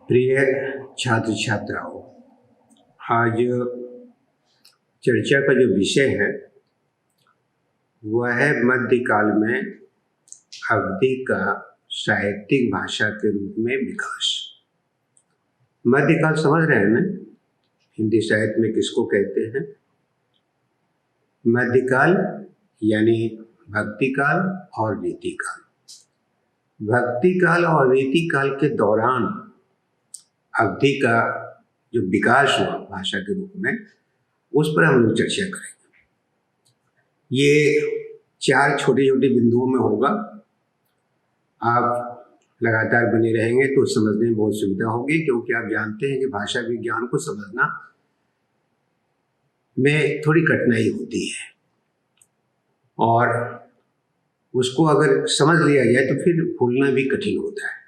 प्रिय छात्र छात्राओं, आज चर्चा का जो विषय है वह है मध्यकाल में अवधि का साहित्यिक भाषा के रूप में विकास। मध्यकाल समझ रहे हैं ना, हिंदी साहित्य में किसको कहते हैं? मध्यकाल यानी भक्ति काल और रीति काल। भक्ति काल और रीति काल के दौरान अवधि का जो विकास हुआ भाषा के रूप में, उस पर हम लोग चर्चा करेंगे। ये 4 छोटे छोटे बिंदुओं में होगा। आप लगातार बने रहेंगे तो समझने में बहुत सुविधा होगी, क्योंकि आप जानते हैं कि भाषा विज्ञान को समझना में थोड़ी कठिनाई होती है, और उसको अगर समझ लिया जाए तो फिर भूलना भी कठिन होता है।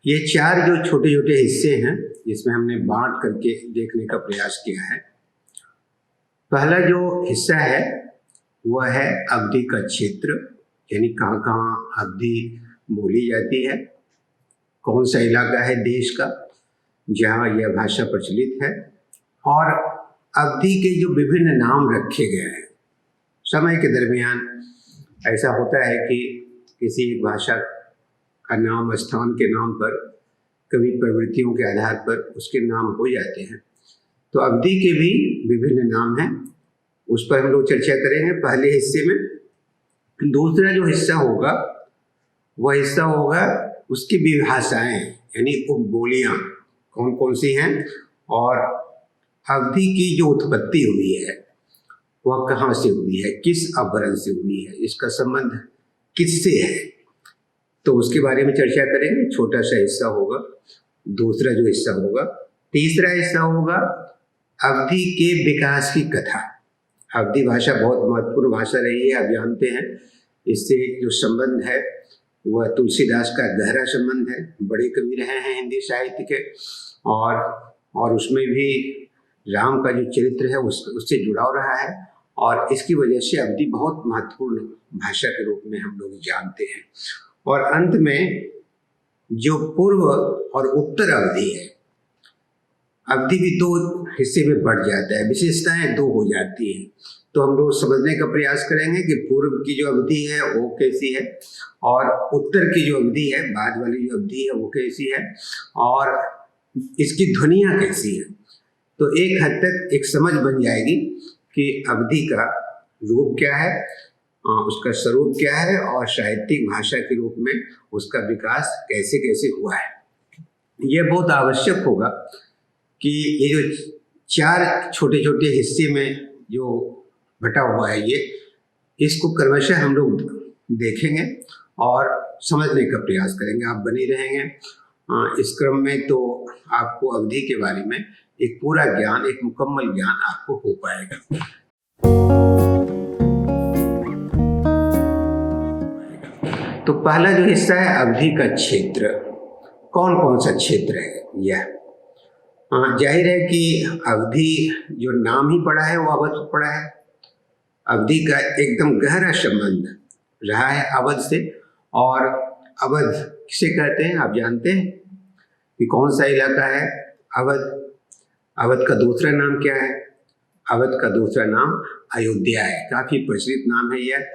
ये 4 जो छोटे छोटे हिस्से हैं, जिसमें हमने बांट करके देखने का प्रयास किया है। पहला जो हिस्सा है वह है अवधि का क्षेत्र, यानी कहाँ कहाँ अवधि बोली जाती है, कौन सा इलाका है देश का जहाँ यह भाषा प्रचलित है, और अवधि के जो विभिन्न नाम रखे गए हैं। समय के दरमियान ऐसा होता है कि किसी एक भाषा का नाम स्थान के नाम पर, कभी प्रवृत्तियों के आधार पर उसके नाम हो जाते हैं। तो अवधि के भी विभिन्न नाम हैं, उस पर हम लोग चर्चा करेंगे पहले हिस्से में। दूसरा जो हिस्सा होगा वह हिस्सा होगा उसकी विभाषाएं, यानी उपबोलियाँ कौन कौन सी हैं, और अवधि की जो उत्पत्ति हुई है वह कहाँ से हुई है, किस अपभ्रंश से हुई है, इसका संबंध किससे है, तो उसके बारे में चर्चा करेंगे। छोटा सा हिस्सा होगा। दूसरा जो हिस्सा होगा, तीसरा हिस्सा होगा अवधि के विकास की कथा। अवधि भाषा बहुत महत्वपूर्ण भाषा रही है, आप जानते हैं। इससे जो संबंध है वह तुलसीदास का गहरा संबंध है। बड़े कवि रहे हैं हिंदी साहित्य के, और उसमें भी राम का जो चरित्र है उससे जुड़ाव रहा है, और इसकी वजह से अवधि बहुत महत्वपूर्ण भाषा के रूप में हम लोग जानते हैं। और अंत में जो पूर्व और उत्तर अवधि है, अवधि भी 2 हिस्से में बढ़ जाता है, विशेषताएं 2 हो जाती हैं। तो हम लोग समझने का प्रयास करेंगे कि पूर्व की जो अवधि है वो कैसी है, और उत्तर की जो अवधि है, बाद वाली जो अवधि है वो कैसी है, और इसकी ध्वनियाँ कैसी है। तो एक हद तक एक समझ बन जाएगी कि अवधि का रूप क्या है, उसका स्वरूप क्या है, और साहित्यिक भाषा के रूप में उसका विकास कैसे कैसे हुआ है। यह बहुत आवश्यक होगा कि ये जो 4 छोटे छोटे हिस्से में जो बटा हुआ है, इसको क्रमशः हम लोग देखेंगे और समझने का प्रयास करेंगे। आप बने रहेंगे इस क्रम में, तो आपको अवधि के बारे में एक पूरा ज्ञान, एक मुकम्मल ज्ञान आपको हो पाएगा। तो पहला जो हिस्सा है अवधि का क्षेत्र, कौन कौन सा क्षेत्र है यह? जाहिर है कि अवधि जो नाम ही पड़ा है वो अवध पड़ा है। अवधि का एकदम गहरा संबंध रहा है अवध से, और अवध किसे कहते हैं आप जानते हैं कि कौन सा इलाका है अवध? अवध का दूसरा नाम क्या है? अवध का दूसरा नाम अयोध्या है। काफ़ी प्रचलित नाम है यह,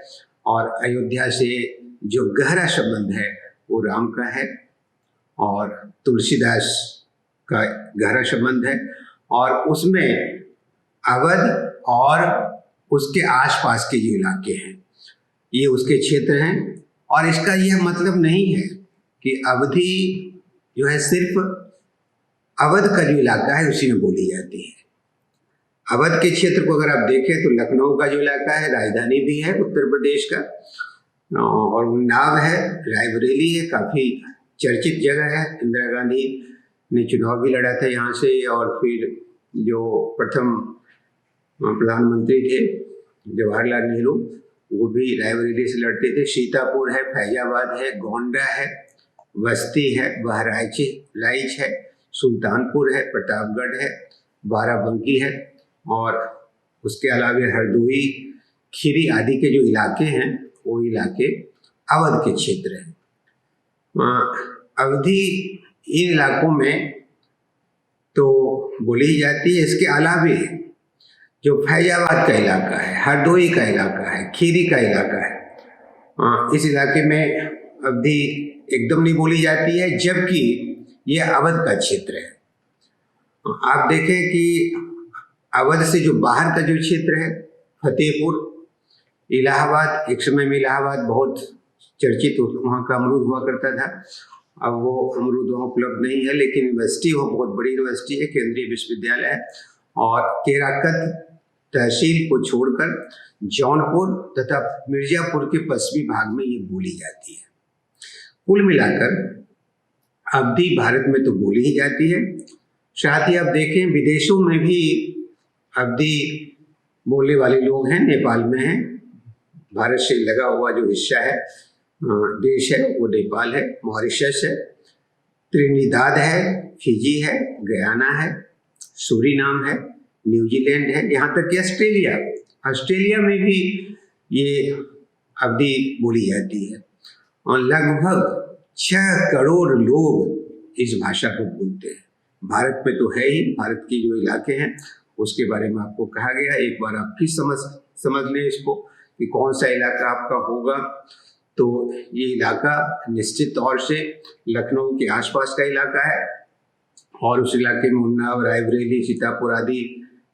और अयोध्या से जो गहरा संबंध है वो राम का है, और तुलसीदास का गहरा संबंध है, और उसमें अवध और उसके आसपास के जो इलाके हैं ये उसके क्षेत्र हैं। और इसका यह मतलब नहीं है कि अवधि जो है सिर्फ अवध का जो इलाका है उसी में बोली जाती है। अवध के क्षेत्र को अगर आप देखें तो लखनऊ का जो इलाका है, राजधानी भी है उत्तर प्रदेश का, और उन्नाव है, रायबरेली है, काफ़ी चर्चित जगह है। इंदिरा गांधी ने चुनाव भी लड़ा था यहाँ से, और फिर जो प्रथम प्रधानमंत्री थे जवाहरलाल नेहरू, वो भी रायबरेली से लड़ते थे। सीतापुर है, फैजाबाद है, गोंडा है, बस्ती है, बहराइच है, सुल्तानपुर है, प्रतापगढ़ है, बाराबंकी है, और उसके अलावा हरदोई, खीरी आदि के जो इलाके हैं वो इलाके अवध के क्षेत्र हैं। अवधि इन इलाकों में तो बोली ही जाती है। इसके अलावे जो फैजाबाद का इलाका है, हरदोई का इलाका है, खीरी का इलाका है, इस इलाके में अवधी एकदम नहीं बोली जाती है, जबकि ये अवध का क्षेत्र है। आप देखें कि अवध से जो बाहर का जो क्षेत्र है, फतेहपुर, इलाहाबाद, एक समय में इलाहाबाद बहुत चर्चित, वहाँ का अमरूद हुआ करता था। अब वो अमरूद वहाँ उपलब्ध नहीं है, लेकिन यूनिवर्सिटी वो बहुत बड़ी यूनिवर्सिटी है, केंद्रीय विश्वविद्यालय है। और केराकत तहसील को छोड़कर जौनपुर तथा मिर्जापुर के पश्चिमी भाग में ये बोली जाती है। कुल मिलाकर अवधी भारत में तो बोली ही जाती है। साथ ही आप देखें विदेशों में भी अवधी बोलने वाले लोग हैं। नेपाल में हैं, भारत से लगा हुआ जो हिस्सा है, देश है, वो नेपाल है, मॉरिशस है, त्रिनिदाद है, फिजी है, गयाना है, सूरीनाम है, न्यूजीलैंड है, यहाँ तक कि ऑस्ट्रेलिया में भी ये अवधी बोली जाती है। और लगभग 6 करोड़ लोग इस भाषा को बोलते हैं। भारत में तो है ही, भारत के जो इलाके हैं उसके बारे में आपको कहा गया। एक बार आप फिर समझ लें इसको कि कौन सा इलाका आपका होगा। तो ये इलाका निश्चित तौर से लखनऊ के आसपास का इलाका है और उस इलाके में उन्नाव, रायबरेली, सीतापुर आदि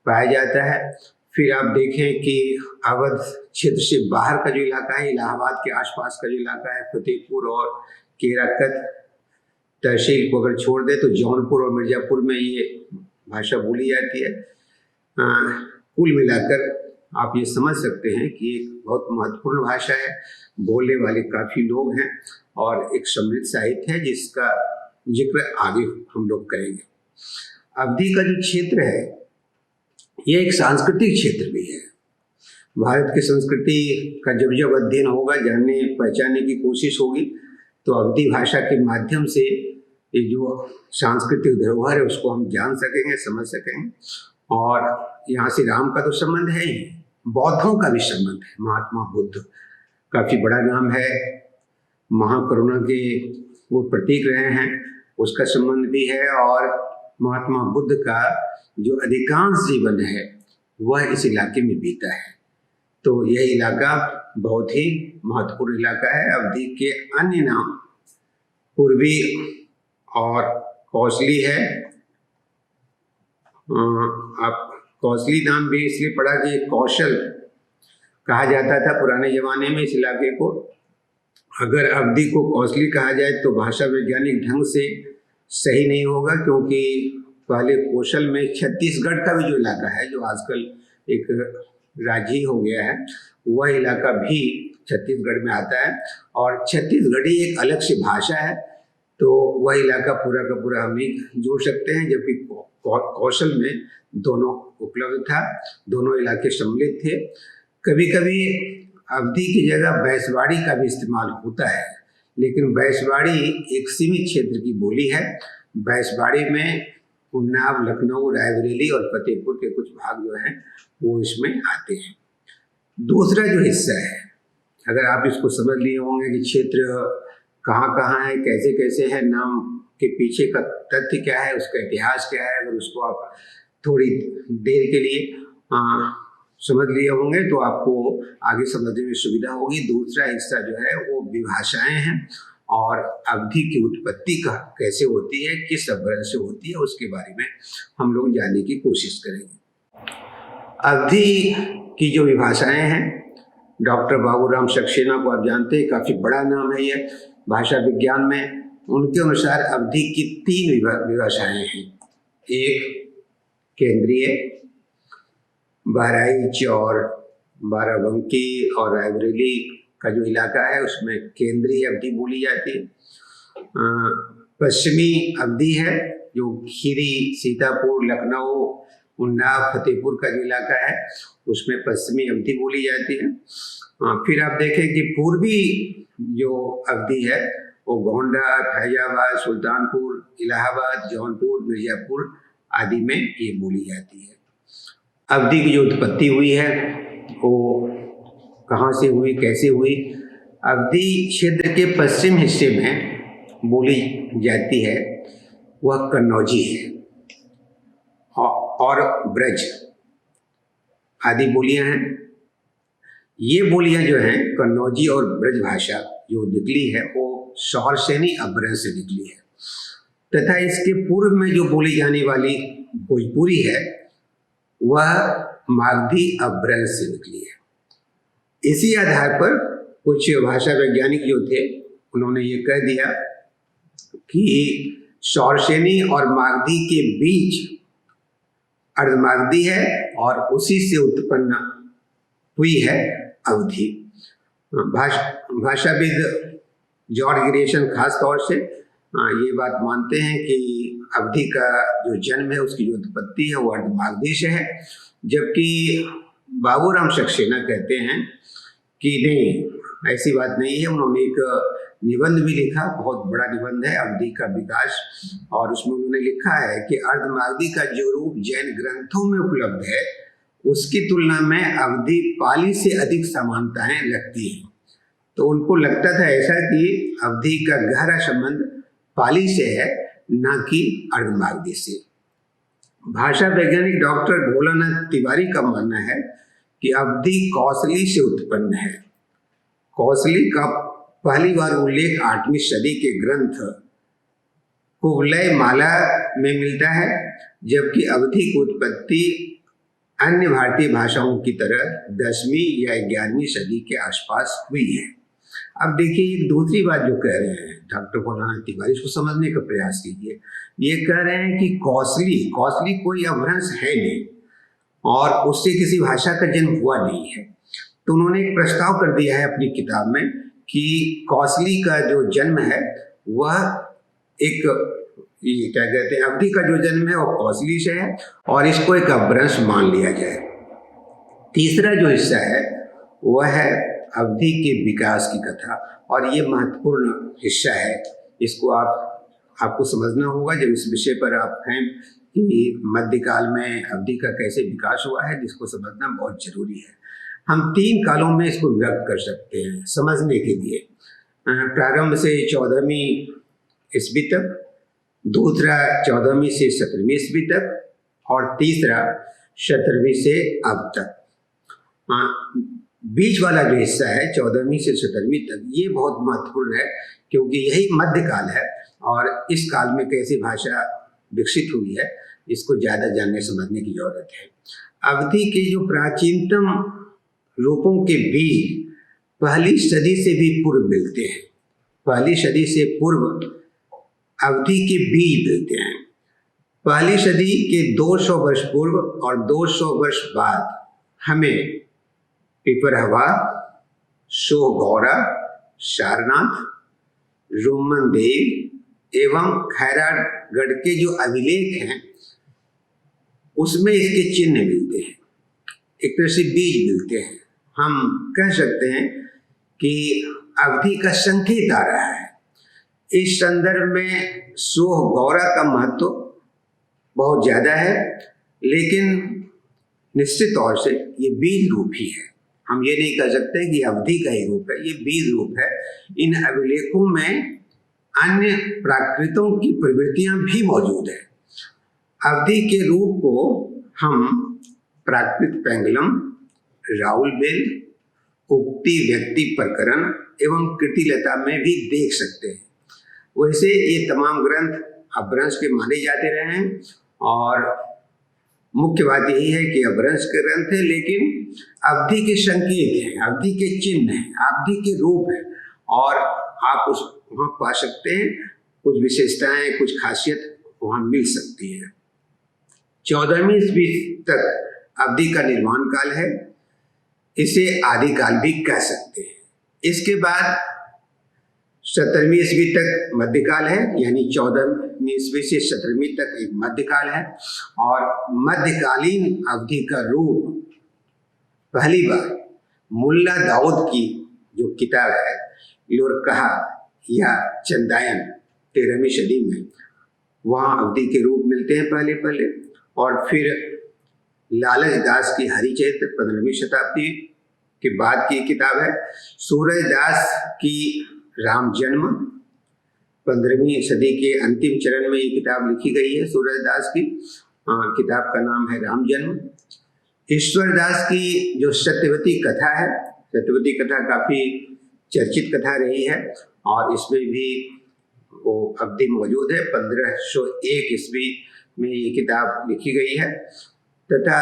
पाया जाता है। फिर आप देखें कि अवध क्षेत्र से बाहर का जो इलाका है, इलाहाबाद के आसपास का जो इलाका है, फतेहपुर और केराकत तहसील को अगर छोड़ दे तो जौनपुर और मिर्जापुर में ये भाषा बोली जाती है। कुल मिलाकर आप ये समझ सकते हैं कि एक बहुत महत्वपूर्ण भाषा है, बोलने वाले काफ़ी लोग हैं और एक समृद्ध साहित्य है जिसका जिक्र आगे हम लोग करेंगे। अवधी का जो क्षेत्र है ये एक सांस्कृतिक क्षेत्र भी है। भारत की संस्कृति का जब जब अध्ययन होगा, जानने पहचानने की कोशिश होगी, तो अवधी भाषा के माध्यम से ये जो सांस्कृतिक धरोहर है उसको हम जान सकेंगे, समझ सकेंगे। और यहाँ से राम का तो संबंध है ही, बौद्धों का भी संबंध है। महात्मा बुद्ध काफ़ी बड़ा नाम है, महाकरुणा के वो प्रतीक रहे हैं, उसका संबंध भी है। और महात्मा बुद्ध का जो अधिकांश जीवन है वह इस इलाके में बीता है। तो यह इलाका बहुत ही महत्वपूर्ण इलाका है। अवधी के अन्य नाम पूर्वी और कौशली है। आप कौशली नाम भी इसलिए पड़ा कि कौशल कहा जाता था पुराने ज़माने में इस इलाके को। अगर अवधी को कौशली कहा जाए तो भाषा वैज्ञानिक ढंग से सही नहीं होगा, क्योंकि पहले कौशल में छत्तीसगढ़ का भी जो इलाका है, जो आजकल एक राज्य ही हो गया है, वह इलाका भी छत्तीसगढ़ में आता है और छत्तीसगढ़ी एक अलग से भाषा है। तो वह इलाका पूरा का पूरा हम नहीं जोड़ सकते हैं, जबकि कौशल में दोनों उपलब्ध था, दोनों इलाके सम्मिलित थे। कभी कभी अवधी की जगह बैसवाड़ी का भी इस्तेमाल होता है, लेकिन बैसवाड़ी एक सीमित क्षेत्र की बोली है। बैसवाड़ी में उन्नाव, लखनऊ, रायबरेली और फतेहपुर के कुछ भाग जो हैं वो इसमें आते हैं। दूसरा जो हिस्सा है, अगर आप इसको समझ लिए होंगे कि क्षेत्र कहाँ कहाँ है, कैसे कैसे है, नाम के पीछे का तथ्य क्या है, उसका इतिहास क्या है, अगर उसको आप थोड़ी देर के लिए समझ लिए होंगे तो आपको आगे समझने में सुविधा होगी। दूसरा हिस्सा जो है वो विभाषाएं हैं और अवधी की उत्पत्ति का कैसे होती है, किस अपभ्रंश से होती है, उसके बारे में हम लोग जानने की कोशिश करेंगे। अवधी की जो विभाषाएं हैं, डॉक्टर बाबूराम सक्सेना को आप जानते हैं, काफ़ी बड़ा नाम है ये भाषा विज्ञान में। उनके अनुसार अवधी की 3 विभाषाएं हैं। एक केंद्रीय, बहराइच और बाराबंकी और रायबरेली का जो इलाका है उसमें केंद्रीय अवधी बोली जाती है। पश्चिमी अवधी है जो खीरी, सीतापुर, लखनऊ, उन्नाव, फतेहपुर का जो इलाका है उसमें पश्चिमी अवधी बोली जाती है। फिर आप देखें कि पूर्वी जो अवधी है वो गोंडा, फैजाबाद, सुल्तानपुर, इलाहाबाद, जौनपुर, मिर्जापुर आदि में ये बोली जाती है। अवधी की जो उत्पत्ति हुई है वो कहाँ से हुई, कैसे हुई? अवधी क्षेत्र के पश्चिम हिस्से में बोली जाती है वह कन्नौजी है और ब्रज आदि बोलियां हैं। ये बोलियां जो हैं कन्नौजी और ब्रज भाषा जो निकली है वो शौरसेनी अपभ्रंश से निकली है, तथा इसके पूर्व में जो बोली जाने वाली भोजपुरी है वह मागधी अपभ्रंश से निकली है। इसी आधार पर कुछ भाषा वैज्ञानिक जो थे उन्होंने ये कह दिया कि शौरसेनी और मागधी के बीच अर्धमागधी है और उसी से उत्पन्न हुई है अवधी। भाषाविद जॉर्ज ग्रेशन खास तौर से ये बात मानते हैं कि अवधी का जो जन्म है उसकी जो उत्पत्ति है वो अर्धमागधी से है, जबकि बाबूराम सक्सेना कहते हैं कि नहीं, ऐसी बात नहीं है। उन्होंने एक निबंध भी लिखा, बहुत बड़ा निबंध है अवधी का विकास, और उसमें उन्होंने लिखा है कि अर्धमागधी का जो रूप जैन ग्रंथों में उपलब्ध है उसकी तुलना में अवधी पाली से अधिक समानताएं लगती हैं। तो उनको लगता था ऐसा कि अवधी का गहरा संबंध पाली से है, न कि अर्धमागधी से। भाषा वैज्ञानिक डॉक्टर भोलानाथ तिवारी का मानना है कि अवधी कौसली से उत्पन्न है। कौसली का पहली बार उल्लेख 8वीं सदी के ग्रंथ कुवलय माला में मिलता है, जबकि अवधी की उत्पत्ति अन्य भारतीय भाषाओं की तरह 10वीं या 11वीं सदी के आसपास हुई है। अब देखिए एक दूसरी बात जो कह रहे हैं डॉक्टर भोलानाथ तिवारी, इसको समझने का प्रयास कीजिए। ये कह रहे हैं कि कौसली कोई अपभ्रंश है नहीं और उससे किसी भाषा का जन्म हुआ नहीं है। तो उन्होंने एक प्रस्ताव कर दिया है अपनी किताब में कि कौसली का जो जन्म है वह एक, ये क्या कहते हैं, अवधी का जो जन्म है वह कौसली से है और इसको एक अपभ्रंश मान लिया जाए। तीसरा जो हिस्सा है वह है अवधी के विकास की कथा, और ये महत्वपूर्ण हिस्सा है। इसको आपको समझना होगा जब इस विषय पर आप हैं कि मध्यकाल में अवधी का कैसे विकास हुआ है, जिसको समझना बहुत जरूरी है। हम 3 कालों में इसको व्यक्त कर सकते हैं समझने के लिए। प्रारंभ से 14वीं ईस्वी तक, दूसरा 14वीं से 17वीं ईस्वी तक, और तीसरा 17वीं से अब तक। बीच वाला जो हिस्सा है 14वीं से 17वीं तक, ये बहुत महत्वपूर्ण है क्योंकि यही मध्यकाल है और इस काल में कैसी भाषा विकसित हुई है इसको ज़्यादा जानने समझने की जरूरत है। अवधी के जो प्राचीनतम रूपों के बीज पहली सदी से भी पूर्व मिलते हैं। पहली सदी से पूर्व अवधी के बीज मिलते हैं। पहली सदी के 200 वर्ष पूर्व और 200 वर्ष बाद हमें पिपरहवा, सोहगौरा, सारनाथ, रोमन देव एवं खैरागढ़ के जो अभिलेख हैं उसमें इसके चिन्ह मिलते हैं, एक तरह से बीज मिलते हैं। हम कह सकते हैं कि अवधी का संकेत आ रहा है। इस संदर्भ में सोहगौरा का महत्व बहुत ज़्यादा है, लेकिन निश्चित तौर से ये बीज रूप ही है। हम ये नहीं कह सकते कि अवधी का ही रूप है, ये बीज रूप है। इन अभिलेखों में अन्य प्राकृतों की प्रवृत्तियां भी मौजूद है। अवधी के रूप को हम प्राकृत पेंगलम, राहुल बेल, उक्ति व्यक्ति प्रकरण एवं कृतिलता में भी देख सकते हैं। वैसे ये तमाम ग्रंथ अपभ्रंश के माने जाते रहे हैं और मुख्य बात यही है कि अपभ्रंश के ग्रंथ है, लेकिन अवधी के संकेत हैं, अवधी के चिन्ह हैं, अवधी के रूप हैं और आप उस वहाँ पा सकते हैं। कुछ विशेषताएं, कुछ खासियत वहाँ मिल सकती है। 14वीं ईस्वी तक अवधी का निर्माण काल है, इसे आदिकाल भी कह सकते हैं। इसके बाद 17वीं ईस्वी तक मध्यकाल है, यानी 14वीं ईस्वी से 17वीं तक एक मध्यकाल है और मध्यकालीन अवधि का रूप पहली बार मुल्ला दाऊद की जो किताब है लोरकहा या चंदायन 13वीं सदी में, वहाँ अवधि के रूप मिलते हैं पहले और फिर लालच दास की हरिचरित्र 15वीं शताब्दी के बाद की किताब है। सूरज दास की राम जन्म 15वीं सदी के अंतिम चरण में ये किताब लिखी गई है सूरदास की। किताब का नाम है राम जन्म। ईश्वरदास की जो सत्यवती कथा है, सत्यवती कथा काफ़ी चर्चित कथा रही है और इसमें भी वो अवधि मौजूद है। 1501 ईस्वी में ये किताब लिखी गई है। तथा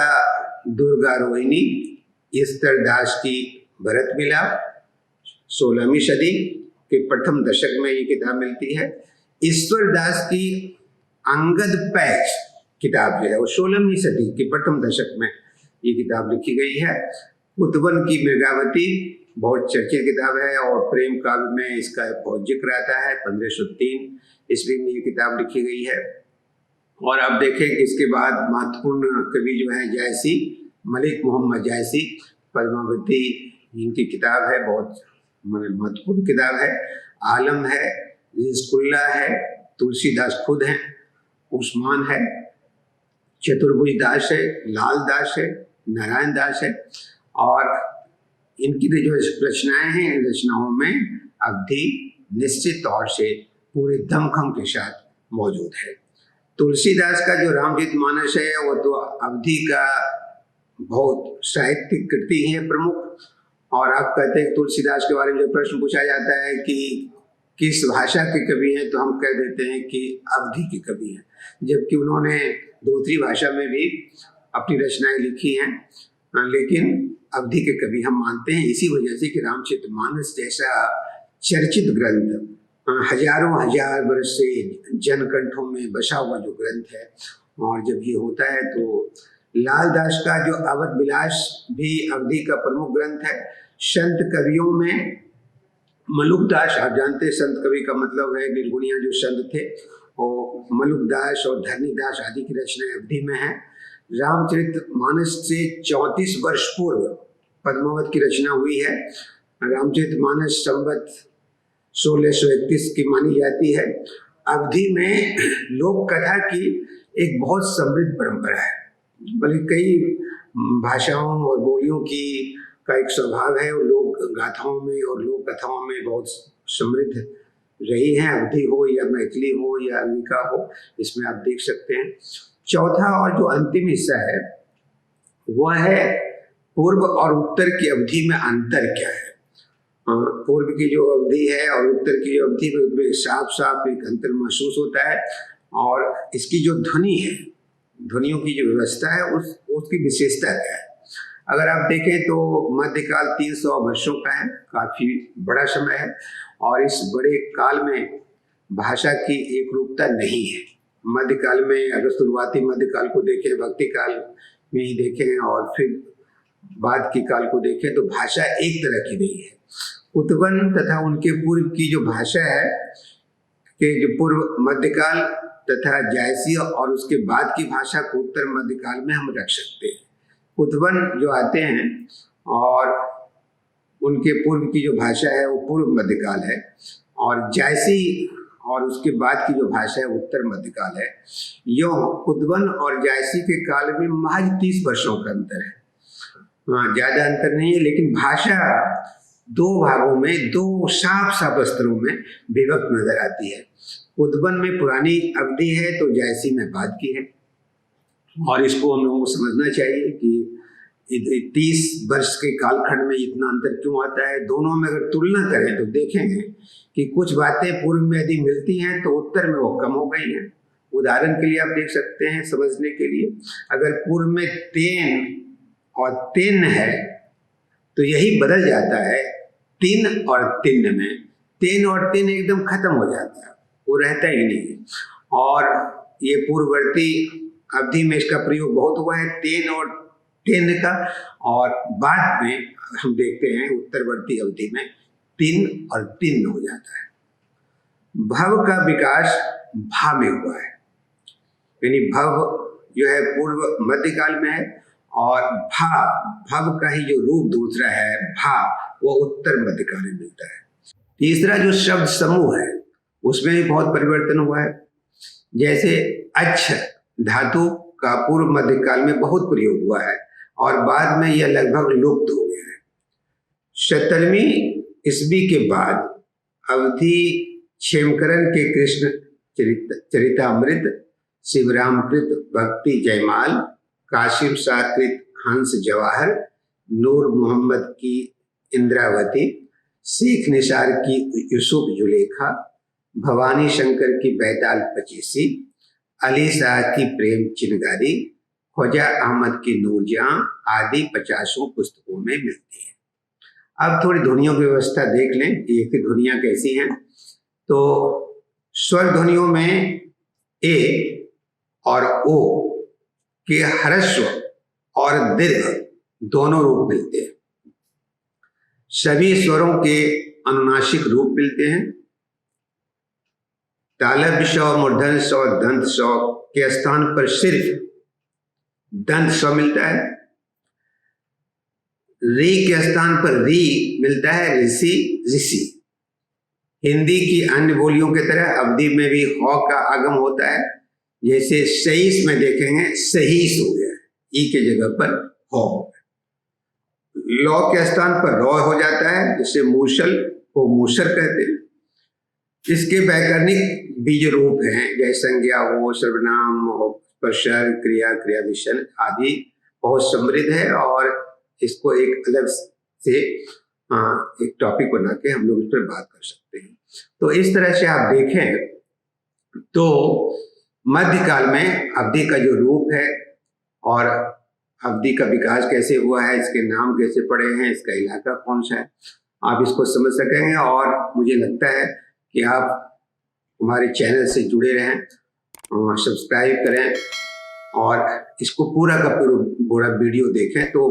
दुर्गा रोहिणी ईश्वरदास की भरत मिलाप 16वीं सदी के प्रथम दशक में ये किताब मिलती है। ईश्वरदास की अंगद पैच किताब जो है वो 16वीं सदी के प्रथम दशक में ये किताब लिखी गई है। कुतवन की मृगावती बहुत चर्चित किताब है और प्रेम काव्य में इसका बहुत जिक्र आता है। 1503 ईस्वी में ये किताब लिखी गई है। और अब देखें कि इसके बाद महत्वपूर्ण कवि जो है जायसी, मलिक मोहम्मद जायसी, पद्मावती इनकी किताब है, बहुत महत्वपूर्ण किताब है। आलम है, रिजकुल्ला है, तुलसीदास खुद हैं, उस्मान है, चतुर्भुज दास है, लाल दास है, नारायण दास है। और इनकी जो रचनाएं हैं, इन रचनाओं में अवधि निश्चित तौर से पूरे दमखम के साथ मौजूद है। तुलसीदास का जो रामचरितमानस है वो तो अवधि का बहुत साहित्यिक कृति है प्रमुख। और आप कहते हैं तुलसीदास के बारे में जब प्रश्न पूछा जाता है कि किस भाषा के कवि हैं, तो हम कह देते हैं कि अवधि के कवि हैं, जबकि उन्होंने दूसरी भाषा में भी अपनी रचनाएं लिखी हैं, लेकिन अवधि के कवि हम मानते हैं। इसी वजह से कि रामचरितमानस जैसा चर्चित ग्रंथ हजारों हजार वर्ष से जनकंठों में बसा हुआ जो ग्रंथ है, और जब ये होता है तो लाल दास का जो अवध विलास भी अवधि का प्रमुख ग्रंथ है। संत कवियों में मलुकदास, आप जानते हैं संत कवि का मतलब है निर्गुणिया जो संत थे, और मलुकदास और धरनीदास आदि की रचनाएं अवधि में है। रामचरितमानस से 34 वर्ष पूर्व पद्मावत की रचना हुई है। रामचरितमानस संवत 1631 की मानी जाती है। अवधि में लोक कथा की एक बहुत समृद्ध परंपरा है, बल्कि कई भाषाओं और बोलियों की का एक स्वभाव है, और लोक गाथाओं में और लोक कथाओं में बहुत समृद्ध रही है। अवधि हो या मैथिली हो या अंगिका हो, इसमें आप देख सकते हैं। चौथा और जो अंतिम हिस्सा है वह है पूर्व और उत्तर की अवधि में अंतर क्या है। पूर्व की जो अवधि है और उत्तर की जो अवधि है उसमें साफ साफ एक अंतर महसूस होता है। और इसकी जो ध्वनि है, ध्वनियों की जो व्यवस्था है उसकी विशेषता क्या है। अगर आप देखें तो मध्यकाल 300 वर्षों का है, काफ़ी बड़ा समय है, और इस बड़े काल में भाषा की एक रूपता नहीं है। मध्यकाल में अगर शुरुआती मध्यकाल को देखें, भक्ति काल में ही देखें और फिर बाद के काल को देखें तो भाषा एक तरह की नहीं है। कुतवन तथा उनके पूर्व की जो भाषा है कि जो पूर्व मध्यकाल तथा जायसी और उसके बाद की भाषा को उत्तर मध्यकाल में हम रख सकते हैं। कुतवन जो आते हैं और उनके पूर्व की जो भाषा है वो पूर्व मध्यकाल है, और जायसी और उसके बाद की जो भाषा है उत्तर मध्यकाल है। यो कुतवन और जायसी के काल में महज 30 वर्षों का अंतर है। ज़्यादा अंतर नहीं है, लेकिन भाषा दो भागों में, दो साफ साफ स्तरों में विभक्त नजर आती है। कुतवन में पुरानी अवधि है तो जायसी में बाद की है, और इसको हम लोगों को समझना चाहिए कि 30 वर्ष के कालखंड में इतना अंतर क्यों आता है। दोनों में अगर तुलना करें तो देखेंगे कि कुछ बातें पूर्व में यदि मिलती हैं तो उत्तर में वो कम हो गई हैं। उदाहरण के लिए आप देख सकते हैं समझने के लिए, अगर पूर्व में तेन और तिन है तो यही बदल जाता है तिन और तिन में। तेन और तिन एकदम खत्म हो जाता है, वो रहता ही नहीं है। और ये पूर्ववर्ती अवधि में इसका प्रयोग बहुत हुआ है तेन और तिन का, और बाद में हम देखते हैं उत्तरवर्ती अवधि में तिन और तिन हो जाता है। भव का विकास भा में हुआ है, यानी भव जो है पूर्व मध्यकाल में है, और भव का ही जो रूप दूसरा है भा, वो उत्तर मध्यकाल में मिलता है। तीसरा जो शब्द समूह है उसमें भी बहुत परिवर्तन हुआ है। जैसे अच्छ धातु का पूर्व मध्यकाल में बहुत प्रयोग हुआ है और बाद में यह लगभग लुप्त हो गया है। 17वीं ईस्वी के बाद अवधि क्षेमकरण के कृष्ण चरितामृत, शिवरामकृत भक्ति जयमाल, काशिम साकृत हंस जवाहर, नूर मोहम्मद की इंद्रावती, शेख निसार की यूसुफ जुलेखा, भवानी शंकर की बैताल पचीसी, अली शाह की प्रेम चिनगारी, ख्वाजा अहमद की नूरजहां आदि 50 पुस्तकों में मिलती है। अब थोड़ी ध्वनियों की व्यवस्था देख लें, ये कि ध्वनियाँ कैसी हैं। तो स्वर ध्वनियों में ए और ओ के ह्रस्व और दीर्घ दोनों रूप मिलते हैं। सभी स्वरों के अनुनासिक रूप मिलते हैं। तालब स्व, मूर्धन्य स्व, दंत स्व के स्थान पर सिर्फ दंत स्व मिलता है। री के स्थान पर री मिलता है, ऋषि, ऋषि। हिंदी की अन्य बोलियों की तरह अवधी में भी ह का आगम होता है। जैसे सहीस में देखेंगे सहीस हो गया, ई के जगह पर ह हो गया। लौ के स्थान पर रॉ हो जाता है, जिसे मूसल को मूसर कहते हैं। इसके वैकरणिक बीज रूप हैं, जैसे संज्ञा हो, सर्वनाम हो, प्रसर, क्रिया, क्रिया विशेषण आदि बहुत समृद्ध है। और इसको एक अलग से एक टॉपिक बना के हम लोग इस पर बात कर सकते हैं। तो इस तरह से आप देखें तो मध्यकाल में अवधी का जो रूप है और अवधी का विकास कैसे हुआ है, इसके नाम कैसे पड़े हैं, इसका इलाका कौन सा है, आप इसको समझ सकेंगे। और मुझे लगता है कि आप हमारे चैनल से जुड़े रहें, सब्सक्राइब करें और इसको पूरा का पूरा वीडियो देखें तो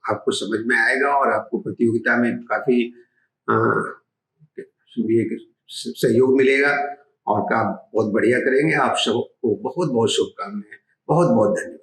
आपको समझ में आएगा और आपको प्रतियोगिता में काफ़ी सहयोग मिलेगा और काम बहुत बढ़िया करेंगे। आप सबको बहुत बहुत शुभकामनाएं, बहुत बहुत धन्यवाद।